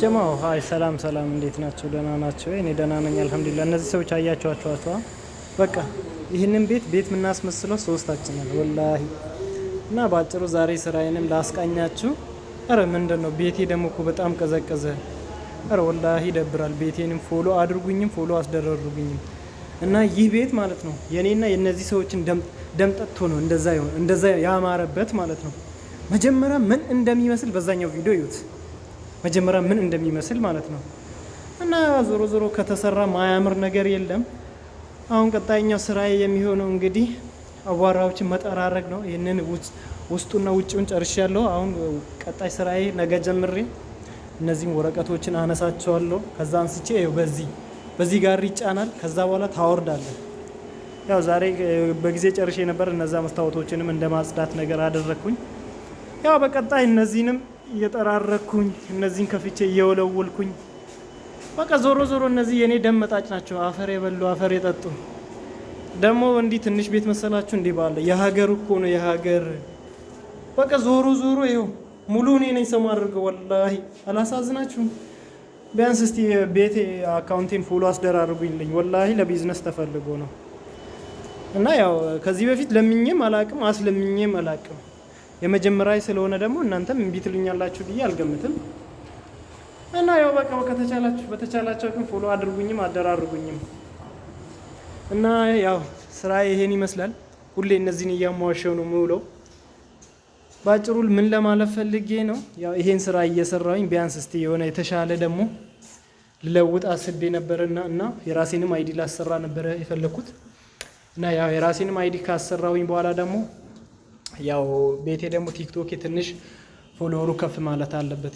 ጀማው ሀይ ሰላም ሰላም፣ እንዴት ናቸው? ደህና ናቸው? እኔ ደህና ነኝ አልሐምዱሊላህ። እነዚህ ሰዎች አያቸዋቸዋቸዋ በቃ ይህንን ቤት የምናስመስለው ሶስታችን ነን ወላሂ። እና በአጭሩ ዛሬ ስራዬንም ላስቃኛችሁ። አረ ምንድን ነው ቤቴ ደግሞ እኮ በጣም ቀዘቀዘ። አረ ወላሂ ይደብራል። ቤቴንም ፎሎ አድርጉኝም ፎሎ አስደረሩኝም። እና ይህ ቤት ማለት ነው የኔና የነዚህ ሰዎችን ደም ጠጥቶ ነው እንደዛ ያማረበት ማለት ነው። መጀመሪያ ምን እንደሚመስል በዛኛው ቪዲዮ ይዩት። መጀመሪያ ምን እንደሚመስል ማለት ነው። እና ዞሮ ዞሮ ከተሰራ ማያምር ነገር የለም። አሁን ቀጣይኛው ስራዬ የሚሆነው እንግዲህ አቧራዎችን መጠራረግ ነው። ይህንን ውስጡና ውጭውን ጨርሻለሁ። አሁን ቀጣይ ስራዬ ነገ ጀምሬ እነዚህን ወረቀቶችን አነሳቸዋለሁ። ከዛ አንስቼ በዚህ ጋር ይጫናል። ከዛ በኋላ ታወርዳለህ። ያው ዛሬ በጊዜ ጨርሼ ነበር። እነዛ መስታወቶችንም እንደ ማጽዳት ነገር አደረግኩኝ። ያው በቀጣይ እነዚህንም እየጠራረኩኝ እነዚህን ከፍቼ እየወለወልኩኝ በቃ ዞሮ እነዚህ የኔ ደም መጣጭ ናቸው። አፈር የበሉ አፈር የጠጡ ደግሞ እንዲህ ትንሽ ቤት መሰላችሁ? እንዲህ ባለ የሀገር እኮ ነው የሀገር። በቃ ዞሮ ይኸው ሙሉ እኔ ነኝ ሰው አድርገው። ወላሂ አላሳዝናችሁም? ቢያንስ እስቲ ቤቴ አካውንቴን ፎሎ አስደራርጉልኝ። ወላሂ ለቢዝነስ ተፈልጎ ነው። እና ያው ከዚህ በፊት ለምኜም አላቅም አስለምኜም አላቅም። የመጀመሪያ ስለሆነ ደግሞ እናንተም እምቢ ትሉኛላችሁ ብዬ አልገምትም። እና ያው በቃ በተቻላቸው ግን ፎሎ አድርጉኝም አደራርጉኝም። እና ያው ስራ ይሄን ይመስላል። ሁሌ እነዚህን እያሟሸው ነው የምውለው። ባጭሩ ምን ለማለት ፈልጌ ነው፣ ያው ይሄን ስራ እየሰራሁኝ ቢያንስ እስቲ የሆነ የተሻለ ደግሞ ልለውጥ አስቤ ነበርና እና የራሴንም አይዲ ላሰራ ነበረ የፈለኩት። እና ያው የራሴንም አይዲ ካሰራሁኝ በኋላ ደግሞ ያው ቤቴ ደግሞ ቲክቶክ ትንሽ ፎሎወሩ ከፍ ማለት አለበት።